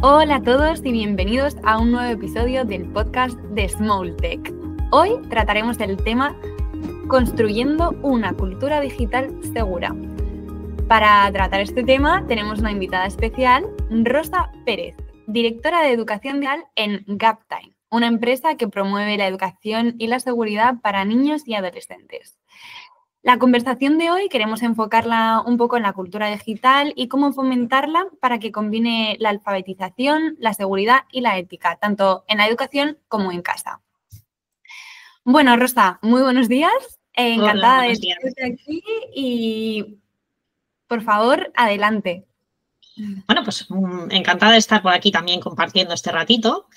Hola a todos y bienvenidos a un nuevo episodio del podcast de Small Tech. Hoy trataremos el tema construyendo una cultura digital segura. Para tratar este tema tenemos una invitada especial, Rosa Pérez, directora de educación digital en Gaptime, una empresa que promueve la educación y la seguridad para niños y adolescentes. La conversación de hoy queremos enfocarla un poco en la cultura digital y cómo fomentarla para que combine la alfabetización, la seguridad y la ética, tanto en la educación como en casa. Bueno, Rosa, muy buenos días. Encantada de tenerte aquí y, por favor, adelante. Bueno, pues encantada de estar por aquí también compartiendo este ratito.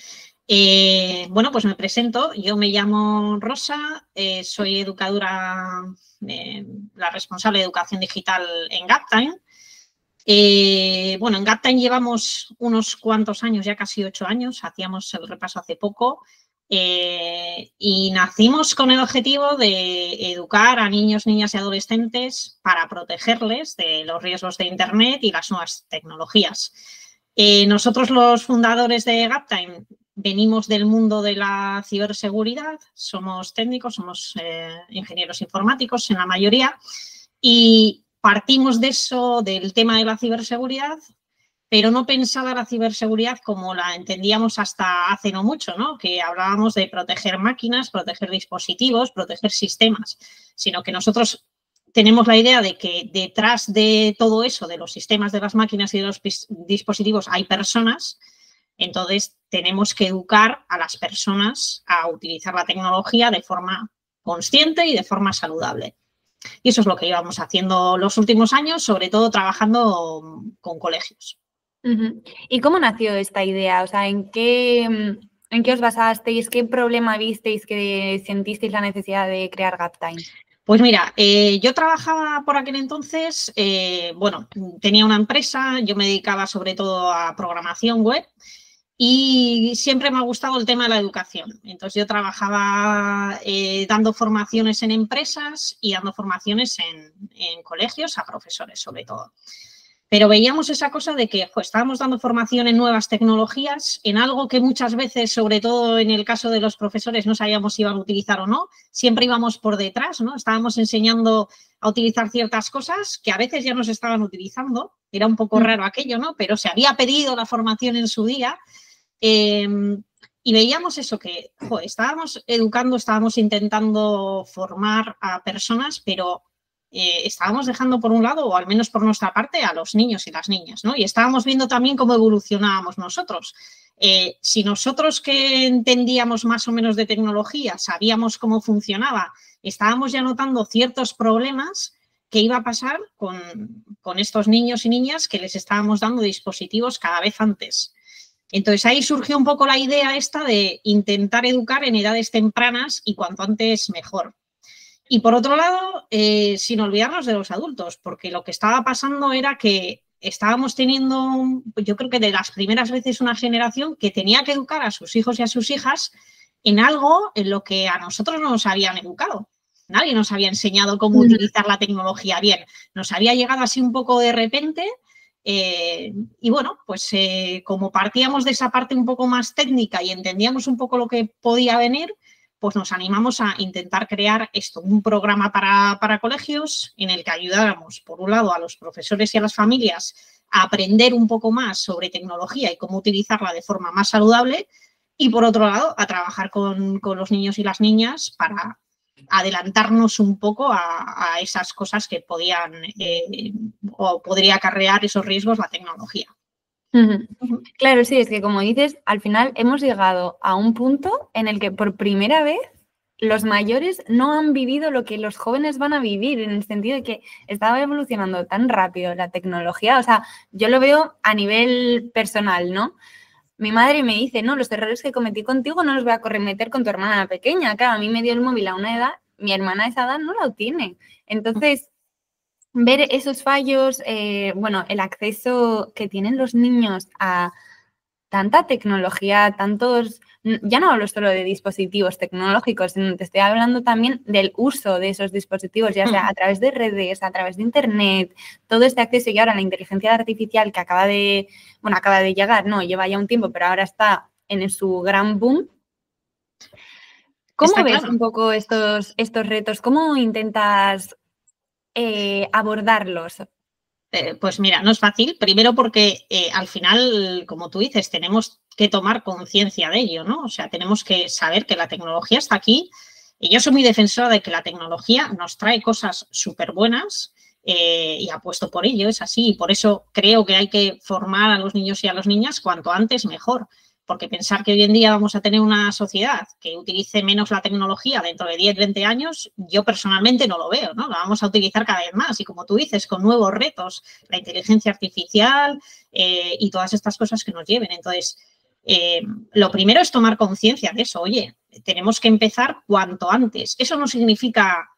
Bueno, pues me presento. Yo me llamo Rosa, soy educadora, la responsable de educación digital en Gaptime. Bueno, en Gaptime llevamos unos cuantos años, ya casi 8 años, hacíamos el repaso hace poco, y nacimos con el objetivo de educar a niños, niñas y adolescentes para protegerles de los riesgos de Internet y las nuevas tecnologías. Nosotros, los fundadores de Gaptime, venimos del mundo de la ciberseguridad, somos técnicos, somos ingenieros informáticos en la mayoría y partimos de eso, del tema de la ciberseguridad, pero no pensaba la ciberseguridad como la entendíamos hasta hace no mucho, ¿no? Que hablábamos de proteger máquinas, proteger dispositivos, proteger sistemas, sino que nosotros tenemos la idea de que detrás de todo eso, de los sistemas, de las máquinas y de los dispositivos, hay personas. Entonces, tenemos que educar a las personas a utilizar la tecnología de forma consciente y de forma saludable. Y eso es lo que íbamos haciendo los últimos años, sobre todo trabajando con colegios. ¿Y cómo nació esta idea? O sea, ¿en qué os basasteis? ¿Qué problema visteis que sentisteis la necesidad de crear Gaptime? Pues mira, yo trabajaba por aquel entonces, bueno, tenía una empresa, yo me dedicaba sobre todo a programación web y siempre me ha gustado el tema de la educación. Entonces yo trabajaba dando formaciones en empresas y dando formaciones en colegios a profesores sobre todo. Pero veíamos esa cosa de que estábamos dando formación en nuevas tecnologías, en algo que muchas veces, sobre todo en el caso de los profesores, no sabíamos si iban a utilizar o no. Siempre íbamos por detrás, ¿no? Estábamos enseñando a utilizar ciertas cosas que a veces ya nos estaban utilizando. Era un poco raro aquello, ¿no? Pero se había pedido la formación en su día. Y veíamos eso, que estábamos educando, estábamos intentando formar a personas, pero estábamos dejando por un lado, o al menos por nuestra parte, a los niños y las niñas, ¿no? Y estábamos viendo también cómo evolucionábamos nosotros. Si nosotros que entendíamos más o menos de tecnología, sabíamos cómo funcionaba, estábamos ya notando ciertos problemas, ¿qué iba a pasar con estos niños y niñas que les estábamos dando dispositivos cada vez antes? Entonces, ahí surgió un poco la idea esta de intentar educar en edades tempranas y cuanto antes mejor. Y por otro lado, sin olvidarnos de los adultos, porque lo que estaba pasando era que estábamos teniendo, yo creo que de las primeras veces, una generación que tenía que educar a sus hijos y a sus hijas en algo en lo que a nosotros no nos habían educado. Nadie nos había enseñado cómo utilizar la tecnología bien. Nos había llegado así un poco de repente. Y bueno, pues como partíamos de esa parte un poco más técnica y entendíamos un poco lo que podía venir, pues nos animamos a intentar crear un programa para colegios en el que ayudáramos, por un lado, a los profesores y a las familias a aprender un poco más sobre tecnología y cómo utilizarla de forma más saludable y, por otro lado, a trabajar con los niños y las niñas para adelantarnos un poco a esas cosas que podían o podría acarrear esos riesgos la tecnología. Claro, sí, es que como dices, al final hemos llegado a un punto en el que por primera vez los mayores no han vivido lo que los jóvenes van a vivir, en el sentido de que estaba evolucionando tan rápido la tecnología. O sea, yo lo veo a nivel personal, ¿no? Mi madre me dice, no, los errores que cometí contigo no los voy a cometer con tu hermana pequeña. Claro, a mí me dio el móvil a una edad mi hermana a esa edad no lo tiene. Entonces, ver esos fallos, bueno, el acceso que tienen los niños a tanta tecnología, tantos, ya no hablo solo de dispositivos tecnológicos, sino te estoy hablando también del uso de esos dispositivos, ya sea a través de redes, a través de internet, todo este acceso y ahora la inteligencia artificial que acaba de llegar, no, lleva ya un tiempo, pero ahora está en su gran boom. ¿Cómo ves un poco estos retos? ¿Cómo intentas abordarlos? Pues mira, no es fácil. Primero porque al final, como tú dices, tenemos que tomar conciencia de ello, ¿no? O sea, tenemos que saber que la tecnología está aquí. Y yo soy muy defensora de que la tecnología nos trae cosas súper buenas y apuesto por ello, es así. Y por eso creo que hay que formar a los niños y a las niñas cuanto antes mejor. Porque pensar que hoy en día vamos a tener una sociedad que utilice menos la tecnología dentro de 10, 20 años, yo personalmente no lo veo, ¿no? La vamos a utilizar cada vez más y, como tú dices, con nuevos retos, la inteligencia artificial y todas estas cosas que nos lleven. Entonces, lo primero es tomar conciencia de eso. Oye, tenemos que empezar cuanto antes. Eso no significa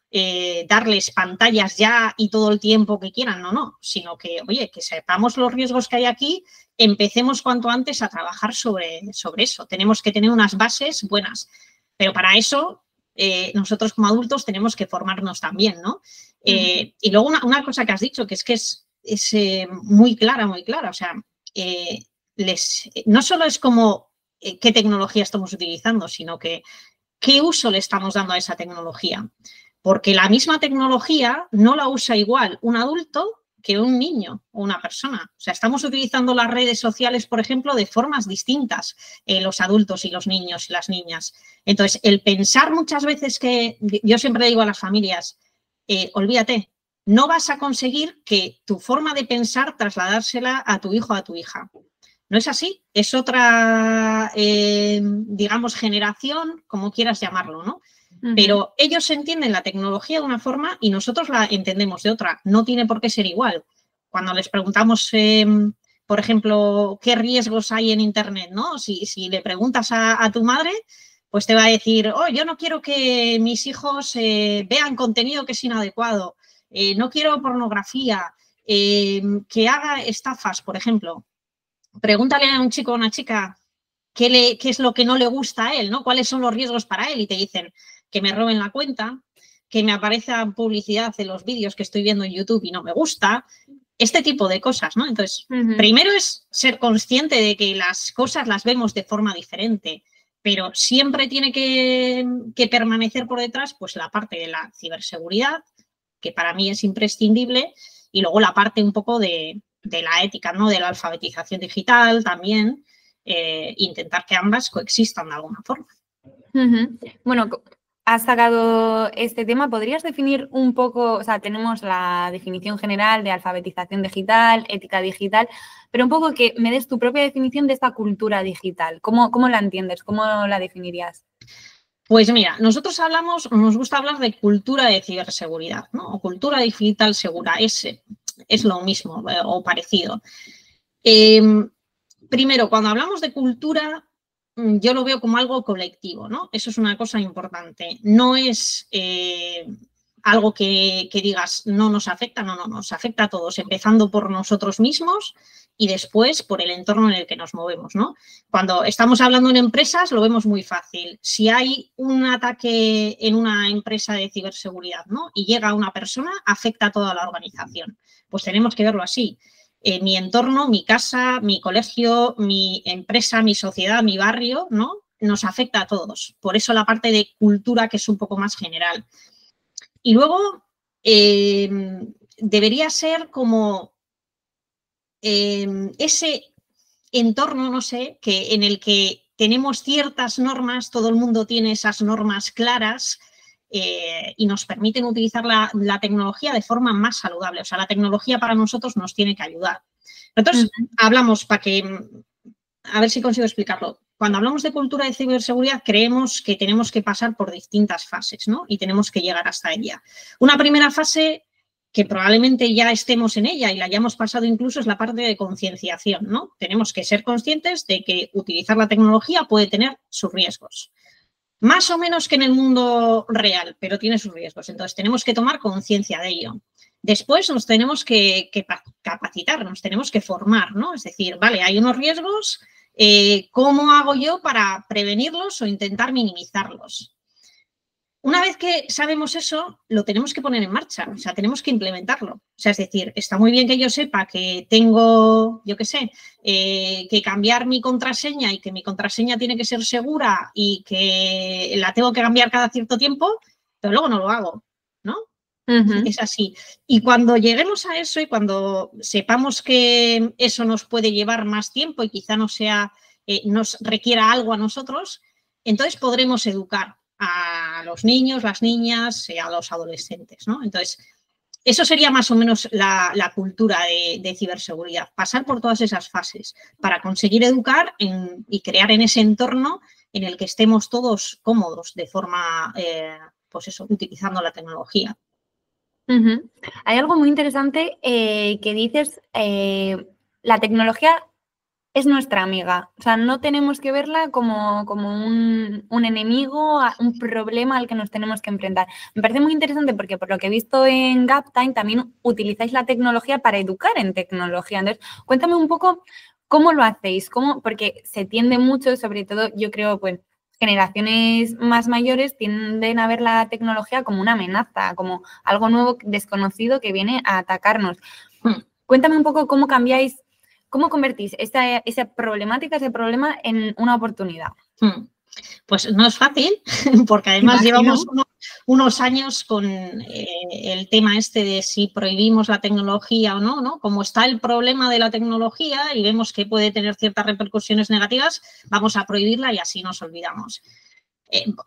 darles pantallas ya y todo el tiempo que quieran, no, sino que, oye, que sepamos los riesgos que hay aquí, empecemos cuanto antes a trabajar sobre eso. Tenemos que tener unas bases buenas, pero para eso nosotros como adultos tenemos que formarnos también, ¿no? Y luego una cosa que has dicho, que es muy clara, o sea, no solo es como qué tecnología estamos utilizando, sino que qué uso le estamos dando a esa tecnología. Porque la misma tecnología no la usa igual un adulto que un niño o una persona. O sea, estamos utilizando las redes sociales, por ejemplo, de formas distintas los adultos y los niños y las niñas. Entonces, el pensar muchas veces que, yo siempre digo a las familias, olvídate, no vas a conseguir que tu forma de pensar trasladársela a tu hijo o a tu hija. No es así, es otra, digamos, generación, como quieras llamarlo, ¿no? Pero ellos entienden la tecnología de una forma y nosotros la entendemos de otra. No tiene por qué ser igual. Cuando les preguntamos, por ejemplo, qué riesgos hay en Internet, ¿no? Si le preguntas a tu madre, pues te va a decir, oh, yo no quiero que mis hijos vean contenido que es inadecuado, no quiero pornografía, que haga estafas, por ejemplo. Pregúntale a un chico o a una chica qué es lo que no le gusta a él, ¿no? ¿Cuáles son los riesgos para él? Y te dicen que me roben la cuenta, que me aparezca publicidad en los vídeos que estoy viendo en YouTube y no me gusta, este tipo de cosas, ¿no? Entonces, primero es ser consciente de que las cosas las vemos de forma diferente, pero siempre tiene que permanecer por detrás pues la parte de la ciberseguridad, que para mí es imprescindible, y luego la parte un poco de la ética, ¿no? De la alfabetización digital también, intentar que ambas coexistan de alguna forma. Bueno, has sacado este tema. ¿Podrías definir un poco, o sea, tenemos la definición general de alfabetización digital, ética digital, pero un poco que me des tu propia definición de esta cultura digital? ¿Cómo la entiendes? ¿Cómo la definirías? Pues mira, nosotros nos gusta hablar de cultura de ciberseguridad, ¿no? O cultura digital segura, es lo mismo o parecido. Primero, cuando hablamos de cultura, yo lo veo como algo colectivo, ¿no? Eso es una cosa importante. No es algo que digas no nos afecta, no, nos afecta a todos, empezando por nosotros mismos y después por el entorno en el que nos movemos, ¿no? Cuando estamos hablando en empresas lo vemos muy fácil. Si hay un ataque en una empresa de ciberseguridad, ¿no? Y llega una persona, afecta a toda la organización. Pues tenemos que verlo así. Mi entorno, mi casa, mi colegio, mi empresa, mi sociedad, mi barrio, ¿no? Nos afecta a todos. Por eso la parte de cultura, que es un poco más general. Y luego debería ser como ese entorno, no sé, en el que tenemos ciertas normas, todo el mundo tiene esas normas claras y nos permiten utilizar la tecnología de forma más saludable. O sea, la tecnología para nosotros nos tiene que ayudar. Nosotros hablamos, a ver si consigo explicarlo. Cuando hablamos de cultura de ciberseguridad, creemos que tenemos que pasar por distintas fases, ¿no? Y tenemos que llegar hasta ella. Una primera fase, que probablemente ya estemos en ella y la hayamos pasado incluso, es la parte de concienciación, ¿no? Tenemos que ser conscientes de que utilizar la tecnología puede tener sus riesgos. más o menos que en el mundo real, pero tiene sus riesgos. Entonces, tenemos que tomar conciencia de ello. Después nos tenemos que capacitar, nos tenemos que formar, ¿no? Es decir, vale, hay unos riesgos, ¿cómo hago yo para prevenirlos o intentar minimizarlos? Una vez que sabemos eso, lo tenemos que poner en marcha, o sea, tenemos que implementarlo. O sea, es decir, está muy bien que yo sepa que tengo, yo qué sé, que cambiar mi contraseña y que mi contraseña tiene que ser segura y que la tengo que cambiar cada cierto tiempo, pero luego no lo hago, ¿no? Es así. Y cuando lleguemos a eso y cuando sepamos que eso nos puede llevar más tiempo y quizá no sea, nos requiera algo a nosotros, entonces podremos educar a los niños, las niñas, a los adolescentes, ¿no? Entonces, eso sería más o menos la cultura de ciberseguridad, pasar por todas esas fases para conseguir educar y crear en ese entorno en el que estemos todos cómodos de forma, pues eso, utilizando la tecnología. Hay algo muy interesante que dices, la tecnología es nuestra amiga, o sea, no tenemos que verla como un enemigo, un problema al que nos tenemos que enfrentar. Me parece muy interesante porque por lo que he visto en Gaptime también utilizáis la tecnología para educar en tecnología. Entonces, cuéntame un poco cómo lo hacéis, porque se tiende mucho, sobre todo yo creo, pues, generaciones más mayores tienden a ver la tecnología como una amenaza, como algo nuevo, desconocido que viene a atacarnos. Cuéntame un poco cómo cambiáis. ¿Cómo convertís esa problemática, ese problema en una oportunidad? Pues no es fácil, porque además llevamos unos años con el tema este de si prohibimos la tecnología o no, ¿no? Como está el problema de la tecnología y vemos que puede tener ciertas repercusiones negativas, vamos a prohibirla y así nos olvidamos.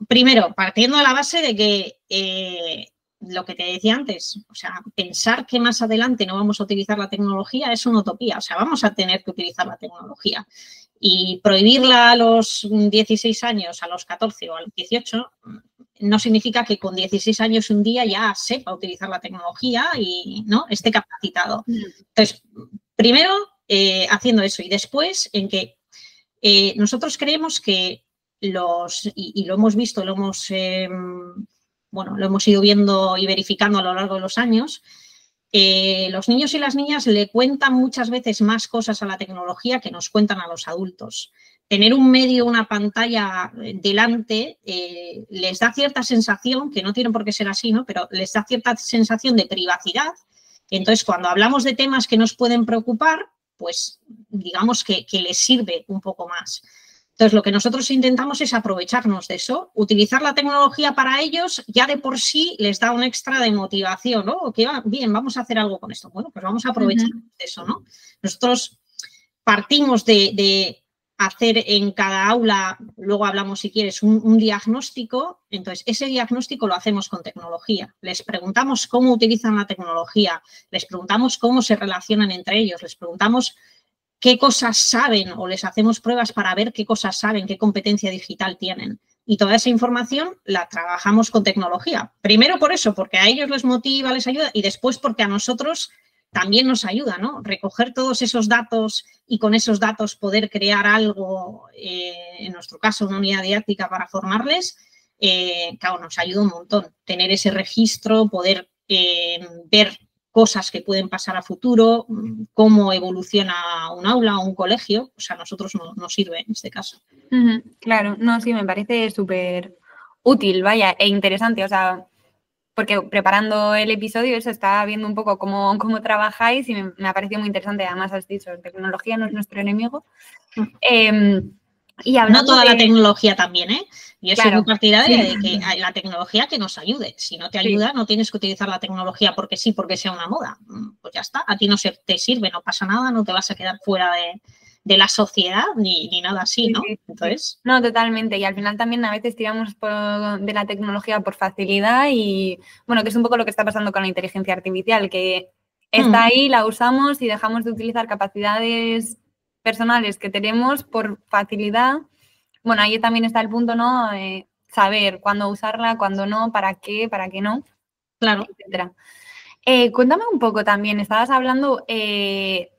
Primero, partiendo de la base de que lo que te decía antes, o sea, pensar que más adelante no vamos a utilizar la tecnología es una utopía, o sea, vamos a tener que utilizar la tecnología y prohibirla a los 16 años, a los 14 o a los 18 no significa que con 16 años un día ya sepa utilizar la tecnología y no esté capacitado. Entonces, primero haciendo eso y después en que nosotros creemos que y lo hemos visto, lo hemos ido viendo y verificando a lo largo de los años, los niños y las niñas le cuentan muchas veces más cosas a la tecnología que nos cuentan a los adultos. Tener un medio, una pantalla delante, les da cierta sensación, que no tiene por qué ser así, ¿no? Pero les da cierta sensación de privacidad. Entonces, cuando hablamos de temas que nos pueden preocupar, pues digamos que les sirve un poco más. Entonces, lo que nosotros intentamos es aprovecharnos de eso, utilizar la tecnología para ellos, ya de por sí les da un extra de motivación, ¿no? Que bien, vamos a hacer algo con esto. Bueno, pues vamos a aprovecharnos de eso, ¿no? Nosotros partimos de hacer en cada aula, luego hablamos si quieres, un diagnóstico. Entonces, ese diagnóstico lo hacemos con tecnología. Les preguntamos cómo utilizan la tecnología, les preguntamos cómo se relacionan entre ellos, les preguntamos qué cosas saben o les hacemos pruebas para ver qué cosas saben, qué competencia digital tienen. Y toda esa información la trabajamos con tecnología. Primero por eso, porque a ellos les motiva, les ayuda, y después porque a nosotros también nos ayuda, ¿no? Recoger todos esos datos y con esos datos poder crear algo, en nuestro caso una unidad didáctica para formarles, claro, nos ayuda un montón. Tener ese registro, poder ver cosas que pueden pasar a futuro, cómo evoluciona un aula o un colegio, pues a nosotros nos sirve en este caso. Claro, no, sí, me parece súper útil, vaya, e interesante, o sea, porque preparando el episodio eso estaba viendo un poco cómo trabajáis y me ha parecido muy interesante, además has dicho, tecnología no es nuestro enemigo. Y no toda la tecnología también, ¿eh? Yo soy muy partidaria de que la tecnología que nos ayude. Si no te ayuda, no tienes que utilizar la tecnología porque sí, porque sea una moda. Pues ya está, a ti no te sirve, no pasa nada, no te vas a quedar fuera de la sociedad ni nada así, ¿no? Entonces... No, totalmente. Y al final también a veces tiramos de la tecnología por facilidad y, bueno, que es un poco lo que está pasando con la inteligencia artificial, que está ahí, la usamos y dejamos de utilizar capacidades personales que tenemos por facilidad. Bueno, ahí también está el punto, ¿no? Saber cuándo usarla, cuándo no, para qué no, claro, etcétera. Cuéntame un poco también, estabas hablando,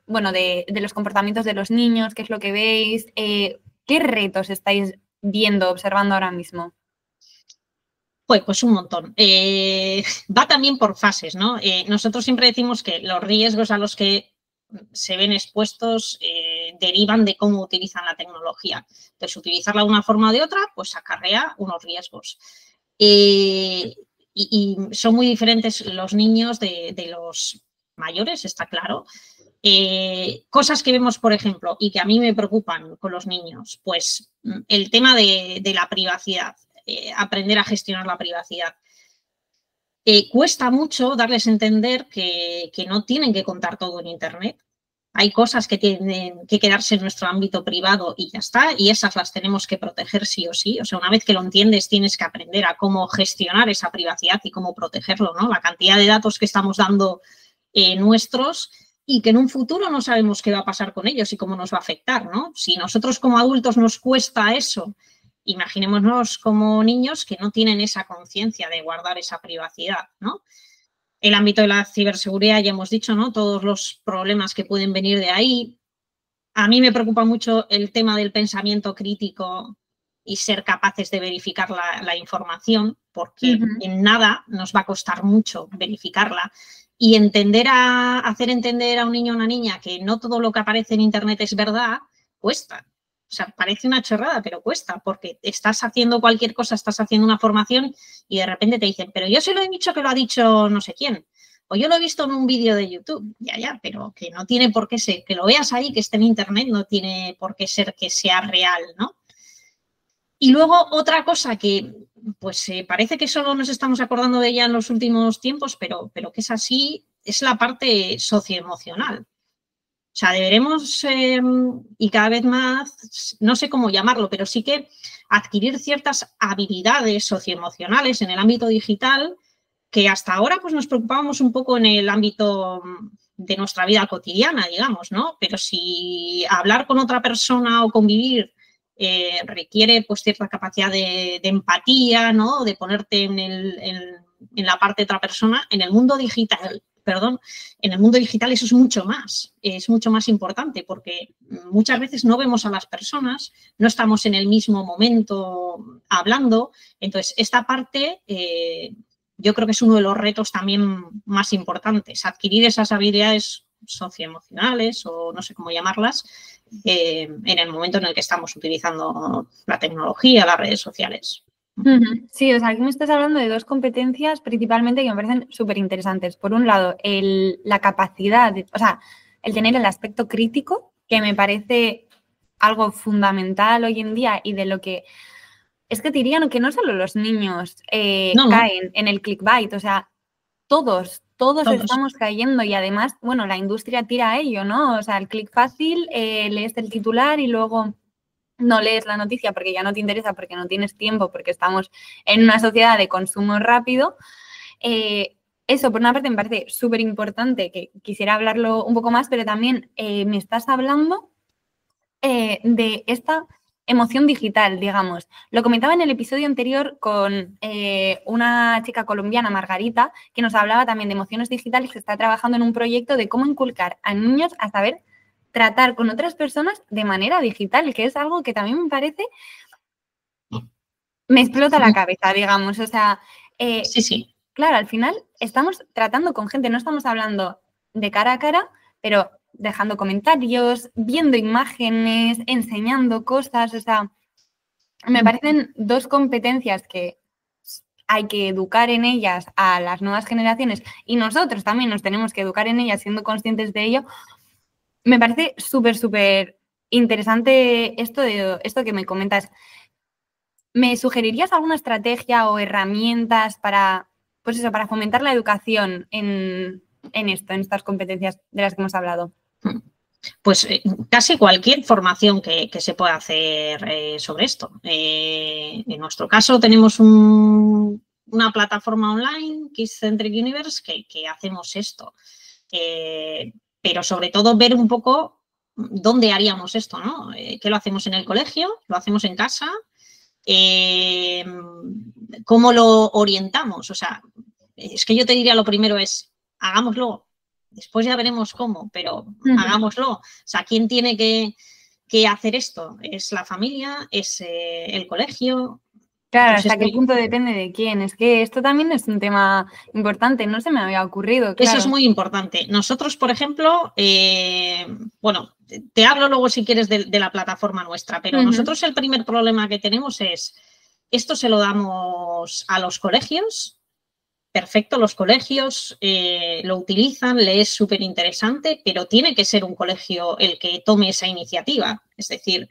bueno, de los comportamientos de los niños, qué es lo que veis, qué retos estáis viendo, observando ahora mismo. Pues un montón. Va también por fases, ¿no? Nosotros siempre decimos que los riesgos a los que se ven expuestos derivan de cómo utilizan la tecnología. Entonces, utilizarla de una forma o de otra, pues acarrea unos riesgos. Y son muy diferentes los niños de los mayores, está claro. Cosas que vemos, por ejemplo, y que a mí me preocupan con los niños, pues el tema de la privacidad. Aprender a gestionar la privacidad. Cuesta mucho darles a entender que no tienen que contar todo en Internet. Hay cosas que tienen que quedarse en nuestro ámbito privado y ya está, y esas las tenemos que proteger sí o sí. O sea, una vez que lo entiendes, tienes que aprender a cómo gestionar esa privacidad y cómo protegerlo, ¿no? La cantidad de datos que estamos dando nuestros y que en un futuro no sabemos qué va a pasar con ellos y cómo nos va a afectar, ¿no? Si nosotros como adultos nos cuesta eso, imaginémonos como niños que no tienen esa conciencia de guardar esa privacidad, ¿no? El ámbito de la ciberseguridad, ya hemos dicho, ¿no? Todos los problemas que pueden venir de ahí. A mí me preocupa mucho el tema del pensamiento crítico y ser capaces de verificar la información, porque en nada nos va a costar mucho verificarla. Y hacer entender a un niño o una niña que no todo lo que aparece en Internet es verdad, cuesta. O sea, parece una chorrada, pero cuesta, porque estás haciendo cualquier cosa, estás haciendo una formación y de repente te dicen, pero yo se lo he dicho que lo ha dicho no sé quién, o yo lo he visto en un vídeo de YouTube, ya, pero que no tiene por qué ser, que lo veas ahí, que esté en Internet, no tiene por qué ser que sea real, ¿no? Y luego otra cosa que, pues parece que solo nos estamos acordando de ella en los últimos tiempos, pero que es así, es la parte socioemocional. O sea, deberemos, y cada vez más, no sé cómo llamarlo, pero sí que adquirir ciertas habilidades socioemocionales en el ámbito digital que hasta ahora pues, nos preocupábamos un poco en el ámbito de nuestra vida cotidiana, digamos, ¿no? Pero si hablar con otra persona o convivir requiere pues, cierta capacidad de empatía, ¿no? De ponerte en la parte de otra persona, en el mundo digital eso es mucho más importante porque muchas veces no vemos a las personas, no estamos en el mismo momento hablando, entonces esta parte yo creo que es uno de los retos también más importantes, adquirir esas habilidades socioemocionales o no sé cómo llamarlas en el momento en el que estamos utilizando la tecnología, las redes sociales. Sí, o sea, aquí me estás hablando de dos competencias principalmente que me parecen súper interesantes. Por un lado, la capacidad, el tener el aspecto crítico, que me parece algo fundamental hoy en día y de lo que es que te dirían que no solo los niños caen en el clickbait, o sea, todos estamos cayendo y además, bueno, la industria tira a ello, ¿no? O sea, el click fácil, lees el titular y luego no lees la noticia porque ya no te interesa, porque no tienes tiempo, porque estamos en una sociedad de consumo rápido. Eso, por una parte, me parece súper importante, que quisiera hablarlo un poco más, pero también me estás hablando de esta emoción digital, digamos. Lo comentaba en el episodio anterior con una chica colombiana, Margarita, que nos hablaba también de emociones digitales, que está trabajando en un proyecto de cómo inculcar a niños a saber tratar con otras personas de manera digital, que es algo que también me parece, me explota la cabeza, digamos. O sea, sí. Claro, al final estamos tratando con gente, no estamos hablando de cara a cara, pero dejando comentarios, viendo imágenes, enseñando cosas. O sea, me parecen dos competencias que hay que educar en ellas a las nuevas generaciones y nosotros también nos tenemos que educar en ellas siendo conscientes de ello. Me parece súper interesante esto que me comentas. ¿Me sugerirías alguna estrategia o herramientas para fomentar la educación en estas competencias de las que hemos hablado? Pues casi cualquier formación que se pueda hacer sobre esto. En nuestro caso tenemos una plataforma online, Kids Centric Universe, que hacemos esto. Pero sobre todo ver un poco dónde haríamos esto, ¿no? ¿Qué lo hacemos en el colegio? ¿Lo hacemos en casa? ¿Cómo lo orientamos? O sea, es que yo te diría lo primero es, hagámoslo. Después ya veremos cómo, pero hagámoslo. O sea, ¿quién tiene que hacer esto? ¿Es la familia? ¿Es el colegio? Claro, Entonces, ¿hasta qué punto depende de quién? Es que esto también es un tema importante, no se me había ocurrido, claro. Eso es muy importante. Nosotros, por ejemplo, bueno, te hablo luego si quieres de la plataforma nuestra, pero nosotros el primer problema que tenemos es, esto se lo damos a los colegios, perfecto, los colegios lo utilizan, le es súper interesante, pero tiene que ser un colegio el que tome esa iniciativa, es decir,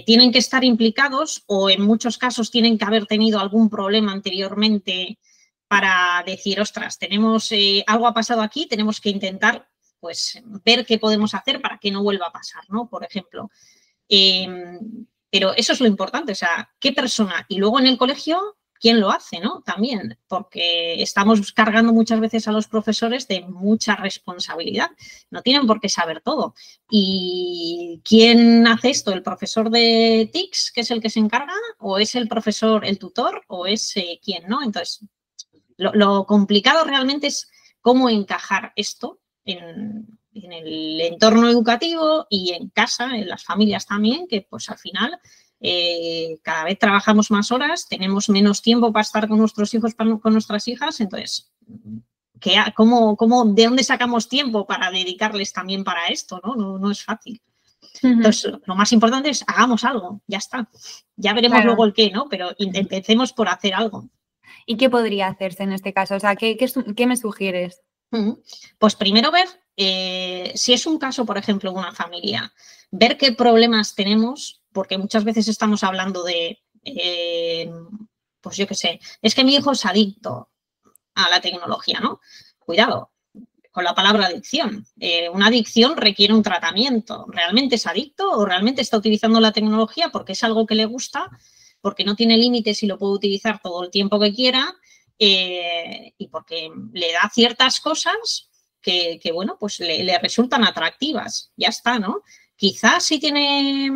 tienen que estar implicados o en muchos casos tienen que haber tenido algún problema anteriormente para decir, ostras, tenemos algo ha pasado aquí, tenemos que intentar pues ver qué podemos hacer para que no vuelva a pasar, ¿no? Por ejemplo. Pero eso es lo importante, o sea, ¿qué persona? Y luego en el colegio, ¿quién lo hace, no? También, porque estamos cargando muchas veces a los profesores de mucha responsabilidad. No tienen por qué saber todo. ¿Y quién hace esto? ¿El profesor de TICS, que es el que se encarga? ¿O es el profesor, el tutor? ¿O es quién, no? Entonces, lo complicado realmente es cómo encajar esto en el entorno educativo y en casa, en las familias también, que pues al final cada vez trabajamos más horas, tenemos menos tiempo para estar con nuestros hijos, con nuestras hijas, entonces, ¿de dónde sacamos tiempo para dedicarles también para esto? No es fácil. Entonces, lo más importante es hagamos algo, ya está. Ya veremos luego el qué, ¿no? Pero empecemos por hacer algo. ¿Y qué podría hacerse en este caso? O sea, ¿qué me sugieres? Pues primero ver, si es un caso, por ejemplo, de una familia, ver qué problemas tenemos, porque muchas veces estamos hablando de, pues yo qué sé, es que mi hijo es adicto a la tecnología, ¿no? Cuidado con la palabra adicción. Una adicción requiere un tratamiento. ¿Realmente es adicto o realmente está utilizando la tecnología porque es algo que le gusta, porque no tiene límites y lo puede utilizar todo el tiempo que quiera y porque le da ciertas cosas que bueno, pues le resultan atractivas? Ya está, ¿no? Quizás si tiene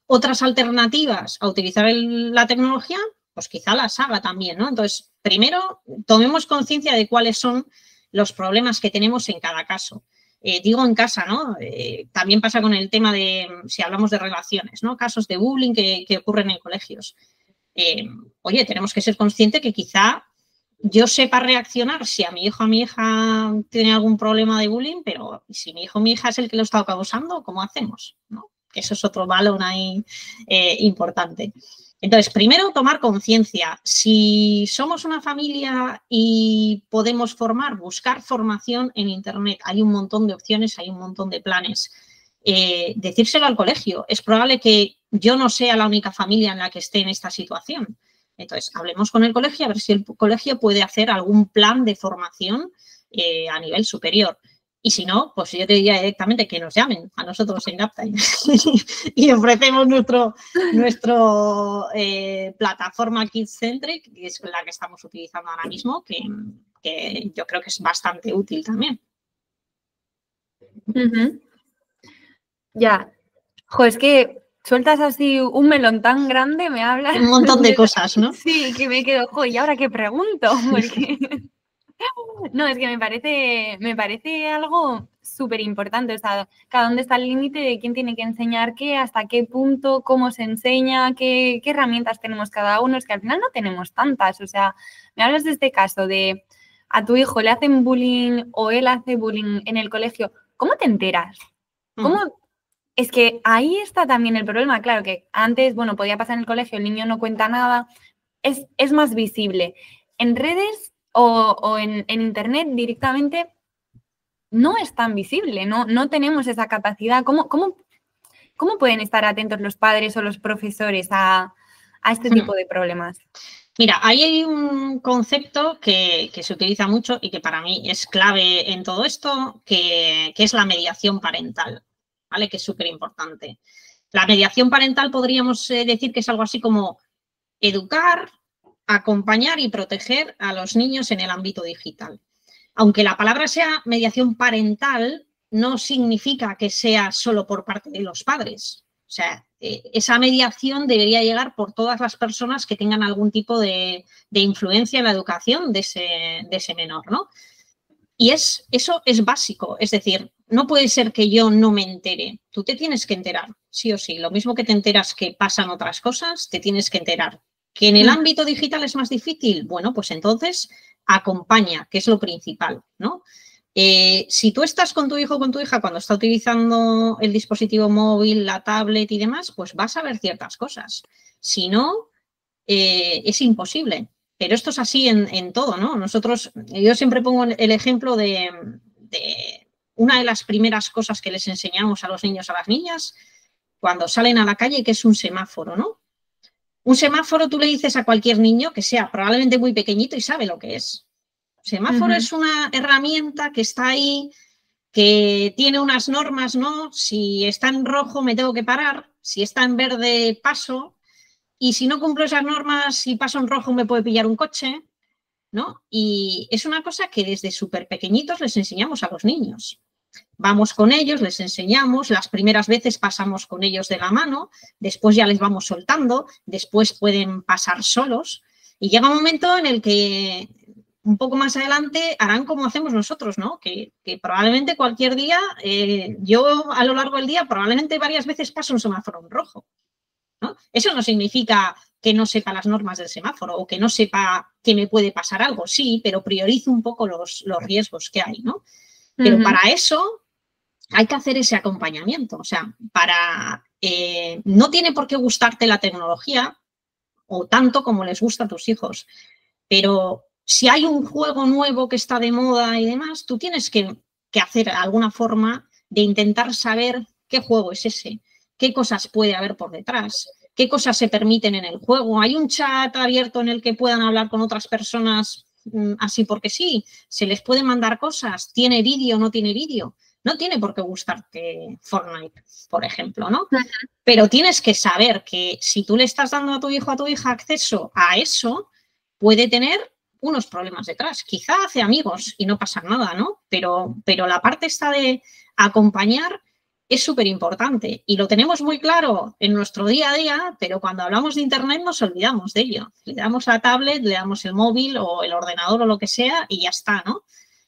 otras alternativas a utilizar la tecnología, pues quizá las haga también, ¿no? Entonces, primero, tomemos conciencia de cuáles son los problemas que tenemos en cada caso. Digo en casa, ¿no? También pasa con el tema de, si hablamos de relaciones, ¿no? Casos de bullying que ocurren en colegios. Oye, tenemos que ser conscientes que quizá yo sepa reaccionar si a mi hijo o a mi hija tiene algún problema de bullying, pero si mi hijo o mi hija es el que lo está causando, ¿cómo hacemos? ¿No? Eso es otro balón ahí importante. Entonces, primero, tomar conciencia. Si somos una familia y podemos formar, buscar formación en Internet. Hay un montón de opciones, hay un montón de planes. Decírselo al colegio. Es probable que yo no sea la única familia en la que esté en esta situación. Entonces, hablemos con el colegio a ver si el colegio puede hacer algún plan de formación a nivel superior. Y si no, pues yo te diría directamente que nos llamen a nosotros en Gaptime y ofrecemos nuestro plataforma Kids Centric, que es la que estamos utilizando ahora mismo, que yo creo que es bastante útil también. Ya. Jo, es que sueltas así un melón tan grande, me hablas. Un montón de cosas, ¿no? Sí, que me quedo, jo, ¿y ahora qué pregunto? Porque... No, es que me parece algo súper importante. O sea, ¿dónde está el límite de quién tiene que enseñar qué, hasta qué punto, cómo se enseña, qué herramientas tenemos cada uno? Es que al final no tenemos tantas. O sea, me hablas de este caso de a tu hijo le hacen bullying o él hace bullying en el colegio. ¿Cómo te enteras? ¿Cómo? Es que ahí está también el problema. Claro que antes, bueno, podía pasar en el colegio, el niño no cuenta nada. Es más visible. En redes o en Internet directamente no es tan visible, no tenemos esa capacidad. ¿Cómo pueden estar atentos los padres o los profesores a este tipo de problemas? Mira, ahí hay un concepto que se utiliza mucho y que para mí es clave en todo esto, que es la mediación parental, ¿vale? Que es súper importante. La mediación parental podríamos decir que es algo así como educar, acompañar y proteger a los niños en el ámbito digital. Aunque la palabra sea mediación parental, no significa que sea solo por parte de los padres. O sea, esa mediación debería llegar por todas las personas que tengan algún tipo de influencia en la educación de ese menor, ¿no? Y eso es básico, es decir, no puede ser que yo no me entere. Tú te tienes que enterar, sí o sí. Lo mismo que te enteras que pasan otras cosas, te tienes que enterar. ¿Que en el ámbito digital es más difícil? Bueno, pues entonces acompaña, que es lo principal, ¿no? Si tú estás con tu hijo o con tu hija cuando está utilizando el dispositivo móvil, la tablet y demás, pues vas a ver ciertas cosas. Si no, es imposible. Pero esto es así en todo, ¿no? Yo siempre pongo el ejemplo de una de las primeras cosas que les enseñamos a los niños, a las niñas, cuando salen a la calle, que es un semáforo, ¿no? Un semáforo tú le dices a cualquier niño que sea probablemente muy pequeñito y sabe lo que es. Semáforo es una herramienta que está ahí, que tiene unas normas, ¿no? Si está en rojo me tengo que parar, si está en verde paso, y si no cumplo esas normas y paso en rojo me puede pillar un coche, ¿no? Y es una cosa que desde súper pequeñitos les enseñamos a los niños. Vamos con ellos, les enseñamos, las primeras veces pasamos con ellos de la mano, después ya les vamos soltando, después pueden pasar solos y llega un momento en el que un poco más adelante harán como hacemos nosotros, ¿no? Que probablemente cualquier día, yo a lo largo del día probablemente varias veces paso un semáforo en rojo, ¿no? Eso no significa que no sepa las normas del semáforo o que no sepa que me puede pasar algo, sí, pero priorizo un poco los riesgos que hay, ¿no? Pero para eso hay que hacer ese acompañamiento. O sea, no tiene por qué gustarte la tecnología o tanto como les gusta a tus hijos. Pero si hay un juego nuevo que está de moda y demás, tú tienes que hacer alguna forma de intentar saber qué juego es ese, qué cosas puede haber por detrás, qué cosas se permiten en el juego. Hay un chat abierto en el que puedan hablar con otras personas así porque sí, se les puede mandar cosas, tiene vídeo, no tiene vídeo. No tiene por qué gustarte Fortnite, por ejemplo, ¿no? Pero tienes que saber que si tú le estás dando a tu hijo o a tu hija acceso a eso, puede tener unos problemas detrás. Quizá hace amigos y no pasa nada, ¿no? Pero la parte esta de acompañar es súper importante y lo tenemos muy claro en nuestro día a día, pero cuando hablamos de Internet nos olvidamos de ello. Le damos la tablet, le damos el móvil o el ordenador o lo que sea y ya está, ¿no?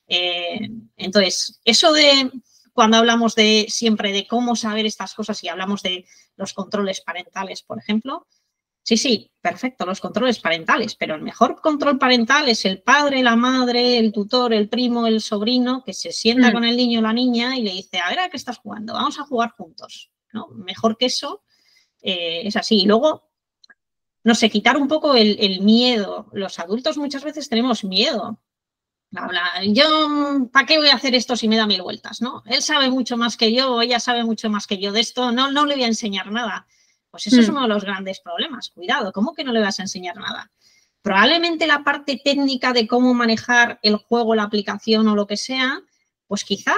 Entonces, eso de cuando hablamos siempre de cómo saber estas cosas y hablamos de los controles parentales, por ejemplo, sí, perfecto, los controles parentales, pero el mejor control parental es el padre, la madre, el tutor, el primo, el sobrino, que se sienta con el niño o la niña y le dice, a ver, ¿a qué estás jugando? Vamos a jugar juntos, ¿no? Mejor que eso, es así. Y luego, no sé, quitar un poco el miedo. Los adultos muchas veces tenemos miedo. Yo, ¿para qué voy a hacer esto si me da 1000 vueltas, ¿no? Él sabe mucho más que yo, ella sabe mucho más que yo de esto, no le voy a enseñar nada. Pues eso es uno de los grandes problemas. Cuidado, ¿cómo que no le vas a enseñar nada? Probablemente la parte técnica de cómo manejar el juego, la aplicación o lo que sea, pues quizá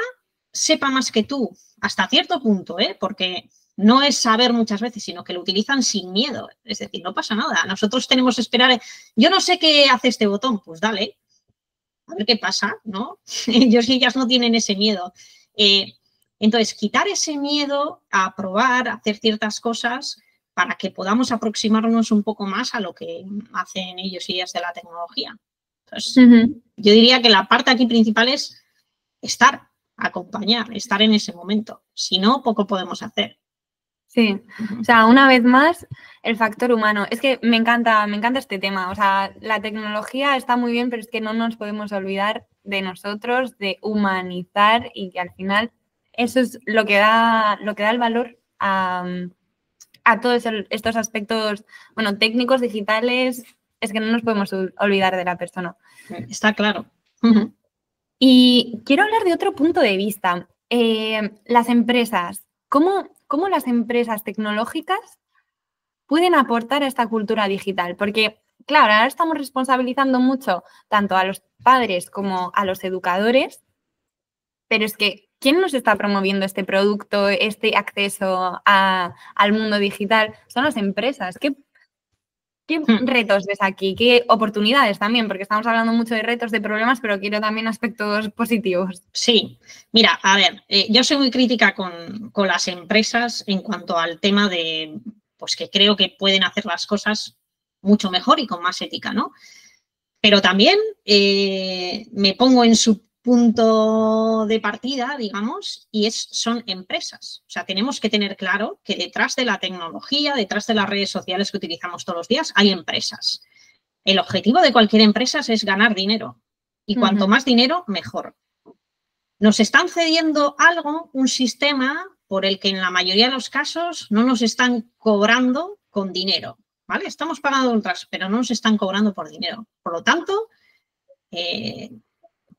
sepa más que tú, hasta cierto punto, porque no es saber muchas veces, sino que lo utilizan sin miedo. Es decir, no pasa nada. Nosotros tenemos que esperar. Yo no sé qué hace este botón, pues dale. A ver qué pasa, ¿no? Ellos y ellas no tienen ese miedo. Entonces, quitar ese miedo a probar, a hacer ciertas cosas para que podamos aproximarnos un poco más a lo que hacen ellos y ellas de la tecnología. Entonces, yo diría que la parte aquí principal es acompañar, estar en ese momento. Si no, poco podemos hacer. Sí, o sea, una vez más, el factor humano. Es que me encanta este tema. O sea, la tecnología está muy bien, pero es que no nos podemos olvidar de nosotros, de humanizar y que al final eso es lo que da el valor a todos estos aspectos, bueno, técnicos, digitales. Es que no nos podemos olvidar de la persona. Está claro. Y quiero hablar de otro punto de vista. Las empresas. ¿Cómo las empresas tecnológicas pueden aportar a esta cultura digital? Porque, claro, ahora estamos responsabilizando mucho tanto a los padres como a los educadores, pero es que, ¿quién nos está promoviendo este producto, este acceso al mundo digital? Son las empresas. ¿Qué retos ves aquí? ¿Qué oportunidades también? Porque estamos hablando mucho de retos, de problemas, pero quiero también aspectos positivos. Sí, mira, a ver, yo soy muy crítica con las empresas en cuanto al tema de, pues que creo que pueden hacer las cosas mucho mejor y con más ética, ¿no? Pero también me pongo en su punto de partida, digamos, y son empresas. O sea, tenemos que tener claro que detrás de la tecnología, detrás de las redes sociales que utilizamos todos los días, hay empresas. El objetivo de cualquier empresa es ganar dinero y cuanto más dinero, mejor. Nos están cediendo algo, un sistema por el que en la mayoría de los casos no nos están cobrando con dinero, ¿vale? Estamos pagando ultras, pero no nos están cobrando por dinero. Por lo tanto,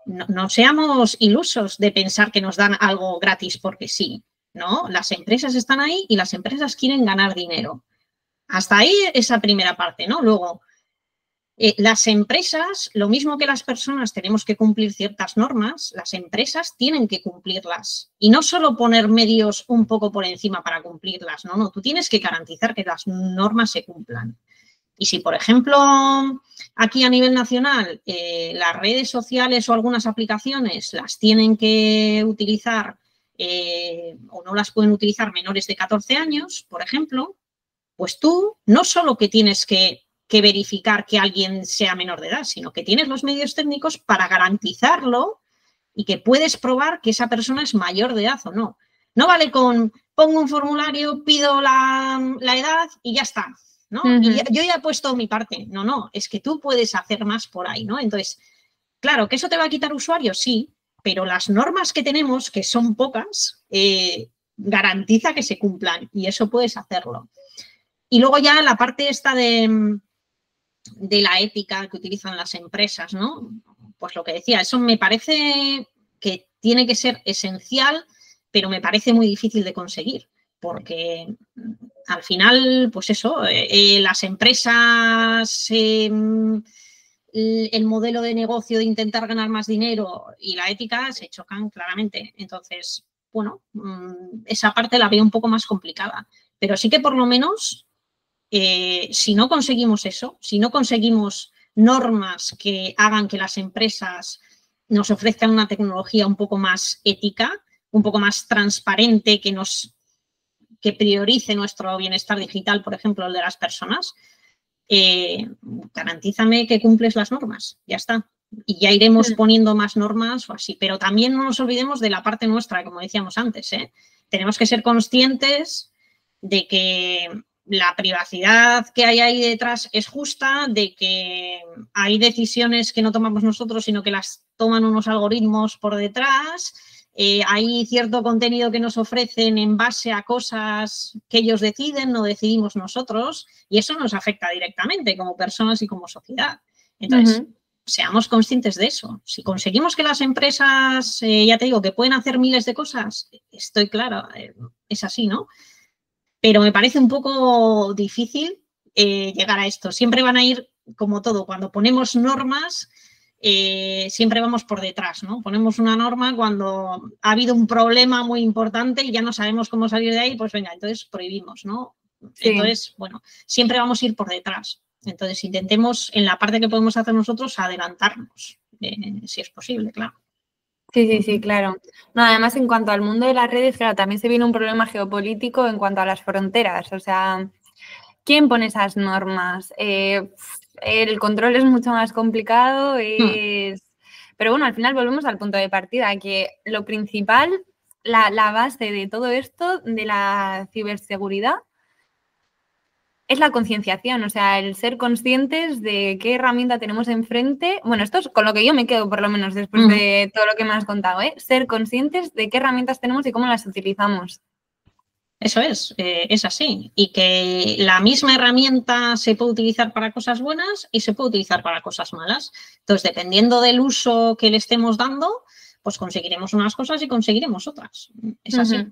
no seamos ilusos de pensar que nos dan algo gratis porque sí, ¿no? Las empresas están ahí y las empresas quieren ganar dinero. Hasta ahí esa primera parte, ¿no? Luego, las empresas, lo mismo que las personas tenemos que cumplir ciertas normas, las empresas tienen que cumplirlas. Y no solo poner medios un poco por encima para cumplirlas, no, tú tienes que garantizar que las normas se cumplan. Y si, por ejemplo, aquí a nivel nacional, las redes sociales o algunas aplicaciones las tienen que utilizar o no las pueden utilizar menores de 14 años, por ejemplo, pues tú no solo que tienes que verificar que alguien sea menor de edad, sino que tienes los medios técnicos para garantizarlo y que puedes probar que esa persona es mayor de edad o no. No vale con pongo un formulario, pido la edad y ya está, ¿no? Y yo ya he puesto mi parte. No, es que tú puedes hacer más por ahí, ¿no? Entonces, claro, ¿que eso te va a quitar usuarios? Sí, pero las normas que tenemos, que son pocas, garantiza que se cumplan y eso puedes hacerlo. Y luego ya la parte esta de la ética que utilizan las empresas, ¿no? Pues lo que decía, eso me parece que tiene que ser esencial, pero me parece muy difícil de conseguir, porque al final, pues eso, las empresas, el modelo de negocio de intentar ganar más dinero y la ética se chocan claramente. Entonces, bueno, esa parte la veo un poco más complicada, pero sí que por lo menos si no conseguimos eso, si no conseguimos normas que hagan que las empresas nos ofrezcan una tecnología un poco más ética, un poco más transparente, que priorice nuestro bienestar digital, por ejemplo, el de las personas, garantízame que cumples las normas, ya está. Y ya iremos poniendo más normas o así. Pero también no nos olvidemos de la parte nuestra, como decíamos antes, Tenemos que ser conscientes de que la privacidad que hay ahí detrás es justa, de que hay decisiones que no tomamos nosotros, sino que las toman unos algoritmos por detrás. Hay cierto contenido que nos ofrecen en base a cosas que ellos deciden, no decidimos nosotros, y eso nos afecta directamente como personas y como sociedad. Entonces, seamos conscientes de eso. Si conseguimos que las empresas, ya te digo, que pueden hacer miles de cosas, estoy clara, es así, ¿no? Pero me parece un poco difícil llegar a esto. Siempre van a ir, como todo, cuando ponemos normas, siempre vamos por detrás, ¿no? Ponemos una norma cuando ha habido un problema muy importante y ya no sabemos cómo salir de ahí, pues venga, entonces prohibimos, ¿no? Sí. Entonces, bueno, siempre vamos a ir por detrás. Entonces, intentemos, en la parte que podemos hacer nosotros, adelantarnos, si es posible, claro. Sí, claro. No, además, en cuanto al mundo de las redes, claro, también se viene un problema geopolítico en cuanto a las fronteras. O sea, ¿quién pone esas normas? El control es mucho más complicado. Pero bueno, al final volvemos al punto de partida, que lo principal, la base de todo esto, de la ciberseguridad, es la concienciación, o sea, el ser conscientes de qué herramienta tenemos enfrente. Bueno, esto es con lo que yo me quedo, por lo menos, después de todo lo que me has contado, ser conscientes de qué herramientas tenemos y cómo las utilizamos. Eso es así. Y que la misma herramienta se puede utilizar para cosas buenas y se puede utilizar para cosas malas. Entonces, dependiendo del uso que le estemos dando, pues conseguiremos unas cosas y conseguiremos otras. Es así.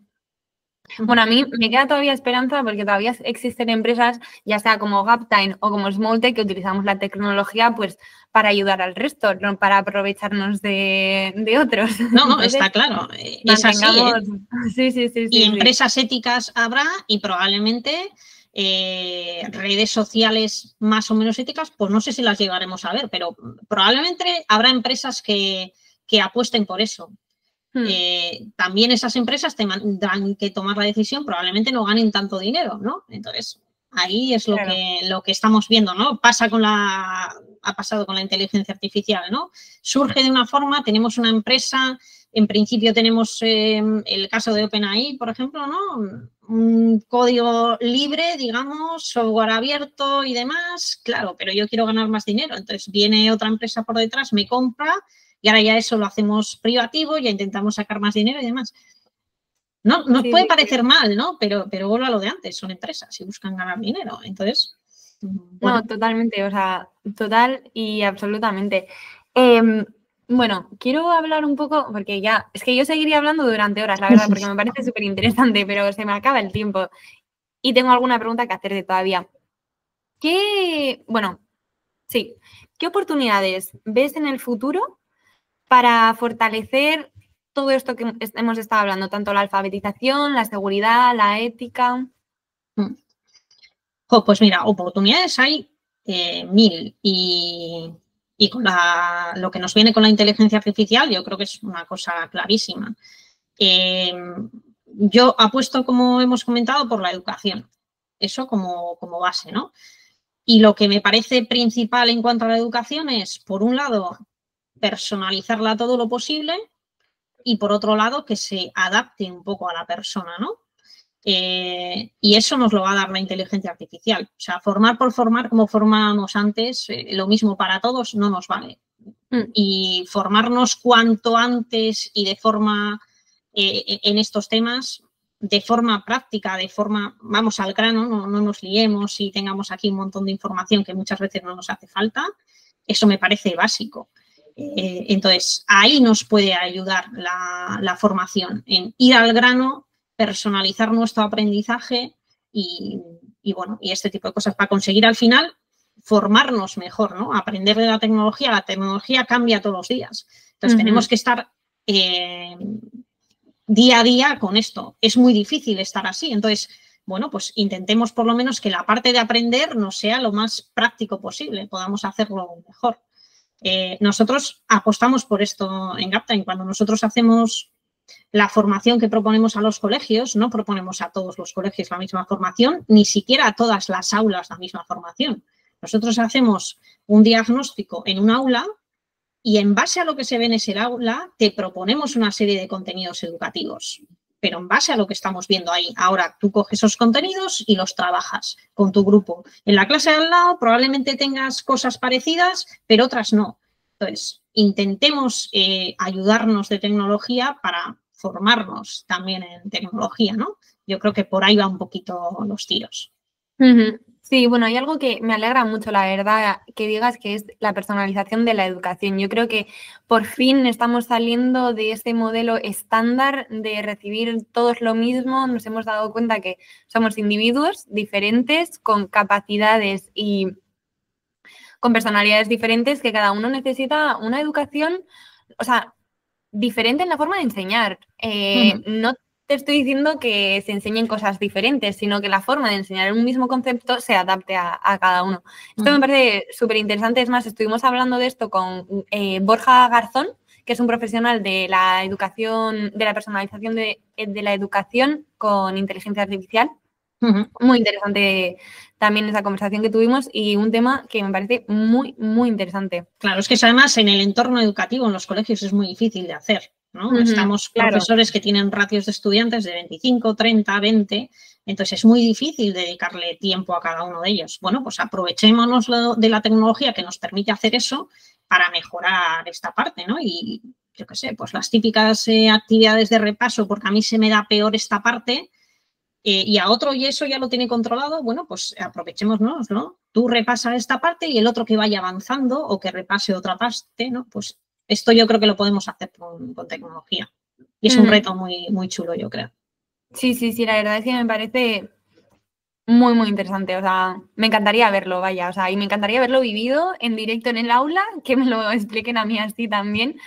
Bueno, a mí me queda todavía esperanza porque todavía existen empresas, ya sea como Gaptime o como Smalltech, que utilizamos la tecnología pues para ayudar al resto, no para aprovecharnos de otros. No, entonces, está claro, es así. Sí. Y empresas éticas habrá y probablemente redes sociales más o menos éticas, pues no sé si las llegaremos a ver, pero probablemente habrá empresas que apuesten por eso. También esas empresas tendrán que tomar la decisión, probablemente no ganen tanto dinero, ¿no? Entonces, ahí es lo que estamos viendo, ¿no? Pasa con la ha pasado con la inteligencia artificial, ¿no? Surge de una forma, tenemos una empresa, en principio tenemos el caso de OpenAI, por ejemplo, ¿no? Un código libre, digamos, software abierto y demás, claro, pero yo quiero ganar más dinero. Entonces viene otra empresa por detrás, me compra y ahora ya eso lo hacemos privativo, ya intentamos sacar más dinero y demás. No, nos puede parecer mal, ¿no? Pero vuelvo a lo de antes, son empresas y buscan ganar dinero. Entonces, bueno. No, totalmente, o sea, total y absolutamente. Bueno, quiero hablar un poco, porque ya, es que yo seguiría hablando durante horas, la verdad, porque me parece súper interesante, pero se me acaba el tiempo. Y tengo alguna pregunta que hacerte todavía. ¿Qué oportunidades ves en el futuro para fortalecer todo esto que hemos estado hablando, tanto la alfabetización, la seguridad, la ética? Pues mira, oportunidades hay 1000 y con lo que nos viene con la inteligencia artificial yo creo que es una cosa clarísima. Yo apuesto, como hemos comentado, por la educación, eso como base, ¿no? Y lo que me parece principal en cuanto a la educación es, por un lado, personalizarla todo lo posible y, por otro lado, que se adapte un poco a la persona, ¿no? Y eso nos lo va a dar la inteligencia artificial. O sea, formar por formar como formábamos antes, lo mismo para todos, no nos vale. Y formarnos cuanto antes y de forma, en estos temas, de forma práctica, de forma, vamos al grano, no nos liemos y tengamos aquí un montón de información que muchas veces no nos hace falta, eso me parece básico. Entonces, ahí nos puede ayudar la formación, en ir al grano, personalizar nuestro aprendizaje y este tipo de cosas para conseguir al final formarnos mejor, ¿no? Aprender de la tecnología cambia todos los días. Entonces, tenemos que estar día a día con esto. Es muy difícil estar así. Entonces, bueno, pues intentemos por lo menos que la parte de aprender nos sea lo más práctico posible, podamos hacerlo mejor. Nosotros apostamos por esto en Gaptime. Cuando nosotros hacemos la formación que proponemos a los colegios, no proponemos a todos los colegios la misma formación, ni siquiera a todas las aulas la misma formación. Nosotros hacemos un diagnóstico en un aula y en base a lo que se ve en ese aula te proponemos una serie de contenidos educativos, pero en base a lo que estamos viendo ahí. Ahora tú coges esos contenidos y los trabajas con tu grupo. En la clase de al lado probablemente tengas cosas parecidas, pero otras no. Entonces, intentemos ayudarnos de tecnología para formarnos también en tecnología, ¿no? Yo creo que por ahí va un poquito los tiros. Sí, bueno, hay algo que me alegra mucho, la verdad, que digas, que es la personalización de la educación. Yo creo que por fin estamos saliendo de ese modelo estándar de recibir todos lo mismo. Nos hemos dado cuenta que somos individuos diferentes, con capacidades y con personalidades diferentes, que cada uno necesita una educación, o sea, diferente en la forma de enseñar. No te estoy diciendo que se enseñen cosas diferentes, sino que la forma de enseñar un mismo concepto se adapte a cada uno. Esto me parece súper interesante. Es más, estuvimos hablando de esto con Borja Garzón, que es un profesional de la educación, de la personalización de la educación con inteligencia artificial. Muy interesante también esa conversación que tuvimos y un tema que me parece muy, muy interesante. Claro, es que además en el entorno educativo, en los colegios, es muy difícil de hacer, ¿no? Estamos profesores que tienen ratios de estudiantes de 25, 30, 20, entonces es muy difícil dedicarle tiempo a cada uno de ellos. Bueno, pues aprovechémonos de la tecnología que nos permite hacer eso para mejorar esta parte, ¿no? Y yo qué sé, pues las típicas actividades de repaso, porque a mí se me da peor esta parte, y a otro y eso ya lo tiene controlado, bueno, pues aprovechémonos, ¿no? Tú repasas esta parte y el otro que vaya avanzando o que repase otra parte, ¿no? Pues esto yo creo que lo podemos hacer con tecnología. Y es un reto muy, muy chulo, yo creo. Sí, la verdad es que me parece muy, muy interesante. O sea, me encantaría verlo, vaya. O sea, y me encantaría verlo vivido en directo en el aula, que me lo expliquen a mí así también.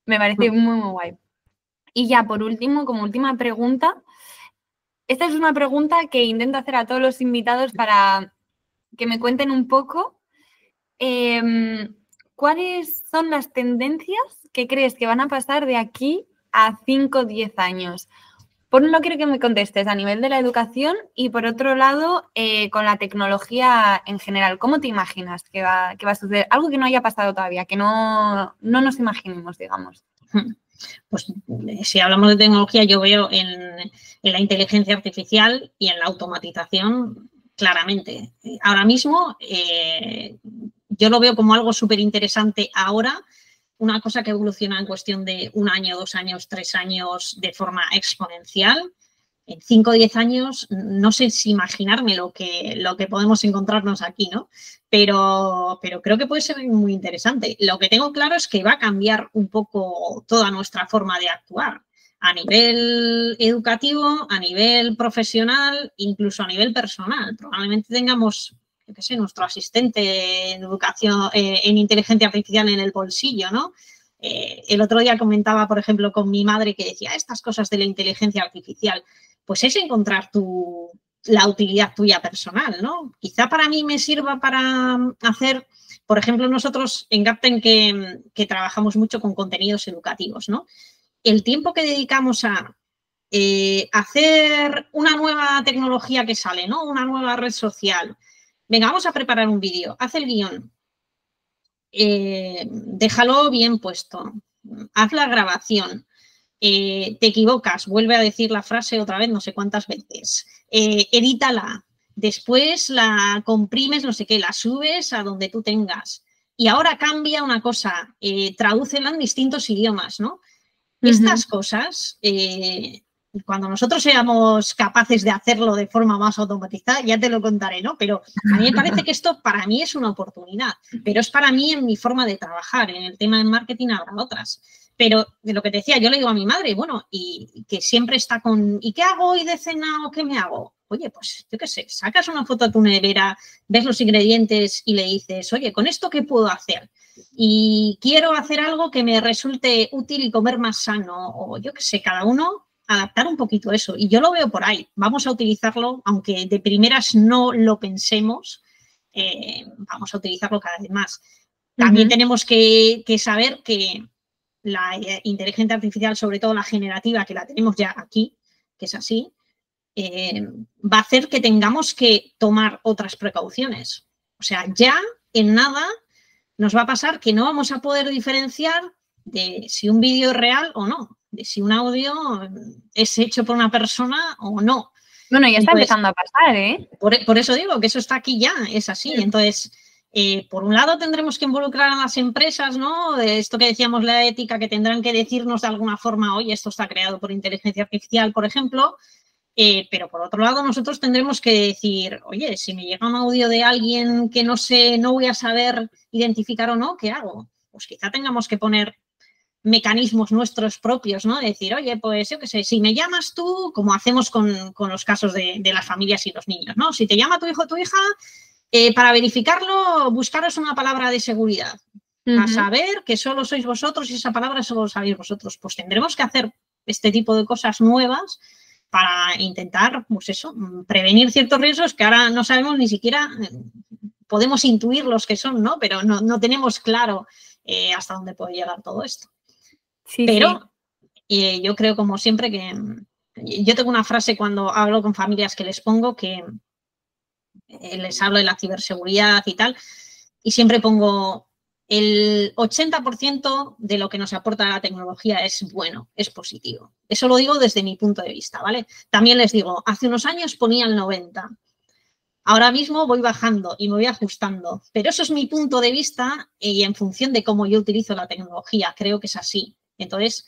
Me parece muy, muy guay. Y ya, por último, como última pregunta, esta es una pregunta que intento hacer a todos los invitados para que me cuenten un poco cuáles son las tendencias que crees que van a pasar de aquí a 5 o 10 años. Por un lado, quiero que me contestes a nivel de la educación y, por otro lado, con la tecnología en general. ¿Cómo te imaginas que va a suceder? Algo que no haya pasado todavía, que no nos imaginemos, digamos. Pues si hablamos de tecnología, yo veo en la inteligencia artificial y en la automatización claramente. Ahora mismo yo lo veo como algo súper interesante ahora, una cosa que evoluciona en cuestión de 1 año, 2 años, 3 años de forma exponencial. En 5 o 10 años no sé si imaginarme lo que podemos encontrarnos aquí, ¿no? Pero creo que puede ser muy interesante. Lo que tengo claro es que va a cambiar un poco toda nuestra forma de actuar a nivel educativo, a nivel profesional, incluso a nivel personal. Probablemente tengamos, yo qué sé, nuestro asistente en educación, en inteligencia artificial en el bolsillo, ¿no? El otro día comentaba, por ejemplo, con mi madre que decía estas cosas de la inteligencia artificial, pues es encontrar la utilidad tuya personal, ¿no? Quizá para mí me sirva para hacer, por ejemplo, nosotros en Gapten que trabajamos mucho con contenidos educativos, ¿no? El tiempo que dedicamos a hacer una nueva tecnología que sale, ¿no? Una nueva red social. Venga, vamos a preparar un vídeo, haz el guión, déjalo bien puesto, haz la grabación, te equivocas, vuelve a decir la frase otra vez no sé cuántas veces, edítala, después la comprimes, no sé qué, la subes a donde tú tengas. Y ahora cambia una cosa, tradúcela en distintos idiomas, ¿no? Estas cosas, cuando nosotros seamos capaces de hacerlo de forma más automatizada, ya te lo contaré, ¿no? Pero a mí me parece que esto para mí es una oportunidad, pero es para mí en mi forma de trabajar. En el tema del marketing habrá otras. Pero de lo que te decía, yo le digo a mi madre, bueno, y que siempre está con, ¿y qué hago hoy de cena o qué me hago? Oye, pues yo qué sé, sacas una foto a tu nevera, ves los ingredientes y le dices, oye, ¿con esto qué puedo hacer? Y quiero hacer algo que me resulte útil y comer más sano, o yo qué sé, cada uno adaptar un poquito eso. Y yo lo veo por ahí. Vamos a utilizarlo, aunque de primeras no lo pensemos, vamos a utilizarlo cada vez más. También tenemos que saber que la inteligencia artificial, sobre todo la generativa, que la tenemos ya aquí, que es así, va a hacer que tengamos que tomar otras precauciones. O sea, ya en nada nos va a pasar que no vamos a poder diferenciar de si un vídeo es real o no, de si un audio es hecho por una persona o no. Bueno, ya está empezando a pasar, ¿eh? Por eso digo que eso está aquí ya, es así. Entonces, por un lado tendremos que involucrar a las empresas, ¿no? De esto que decíamos, la ética, que tendrán que decirnos de alguna forma, oye, esto está creado por inteligencia artificial, por ejemplo. Pero por otro lado nosotros tendremos que decir, oye, si me llega un audio de alguien que no sé, no voy a saber identificar o no, ¿qué hago? Pues quizá tengamos que poner mecanismos nuestros propios, ¿no? Decir, oye, pues yo qué sé, si me llamas tú, como hacemos con los casos de las familias y los niños, ¿no? Si te llama tu hijo o tu hija, para verificarlo, buscaros una palabra de seguridad. A saber que solo sois vosotros y esa palabra solo sabéis vosotros. Pues tendremos que hacer este tipo de cosas nuevas para intentar, pues eso, prevenir ciertos riesgos que ahora no sabemos ni siquiera, podemos intuir los que son, ¿no? Pero no tenemos claro hasta dónde puede llegar todo esto. Sí, pero sí. Yo creo, como siempre, que yo tengo una frase cuando hablo con familias que les pongo, que les hablo de la ciberseguridad y tal, y siempre pongo el 80% de lo que nos aporta la tecnología es bueno, es positivo. Eso lo digo desde mi punto de vista, ¿vale? También les digo, hace unos años ponía el 90%. Ahora mismo voy bajando y me voy ajustando, pero eso es mi punto de vista y en función de cómo yo utilizo la tecnología, creo que es así. Entonces,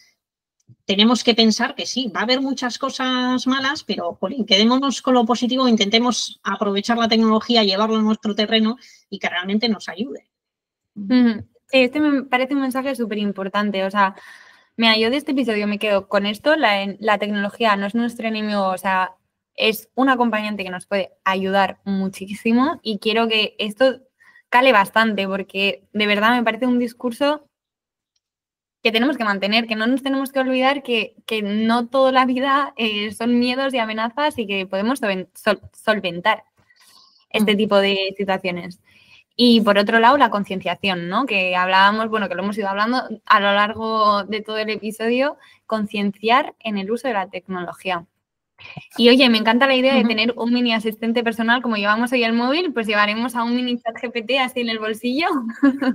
tenemos que pensar que sí, va a haber muchas cosas malas, pero jolín, quedémonos con lo positivo, intentemos aprovechar la tecnología, llevarlo a nuestro terreno y que realmente nos ayude. Sí, este me parece un mensaje súper importante. O sea, mira, yo de este episodio me quedo con esto. La tecnología no es nuestro enemigo, o sea, es un acompañante que nos puede ayudar muchísimo y quiero que esto cale bastante porque de verdad me parece un discurso que tenemos que mantener, que no nos tenemos que olvidar que no toda la vida son miedos y amenazas y que podemos solventar este tipo de situaciones. Y por otro lado, la concienciación, ¿no? Que hablábamos, bueno, que lo hemos ido hablando a lo largo de todo el episodio, concienciar en el uso de la tecnología. Y oye, me encanta la idea de Ujú. tener un mini asistente personal, como llevamos hoy el móvil, pues llevaremos a un mini chat GPT así en el bolsillo.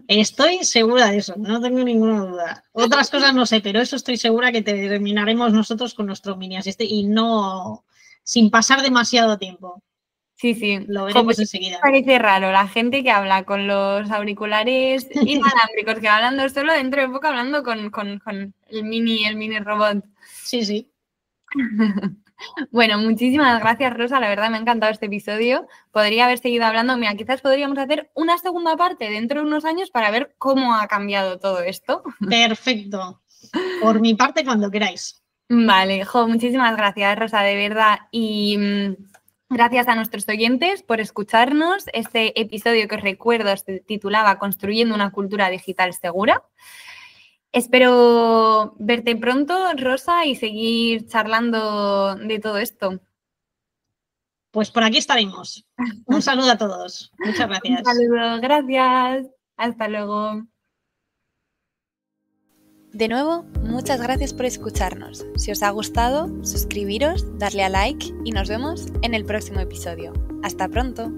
Estoy segura de eso, no tengo ninguna duda. Otras cosas no sé, pero eso estoy segura que terminaremos nosotros con nuestro mini asistente y no sin pasar demasiado tiempo. Sí, sí. Lo Jo, veremos pues enseguida. parece raro la gente que habla con los auriculares inalámbricos, que va hablando solo, dentro de poco hablando con el mini robot. Sí, sí. Bueno, muchísimas gracias, Rosa. La verdad me ha encantado este episodio. Podría haber seguido hablando. Mira, quizás podríamos hacer una segunda parte dentro de unos años para ver cómo ha cambiado todo esto. Perfecto. Por mi parte, cuando queráis. Vale, jo, muchísimas gracias, Rosa, de verdad. Y gracias a nuestros oyentes por escucharnos. Este episodio que os recuerdo se titulaba Construyendo una cultura digital segura. Espero verte pronto, Rosa, y seguir charlando de todo esto. Pues por aquí estaremos. Un saludo a todos. Muchas Un gracias. saludo, gracias. Hasta luego. De nuevo, muchas gracias por escucharnos. Si os ha gustado, suscribiros, darle a like y nos vemos en el próximo episodio. ¡Hasta pronto!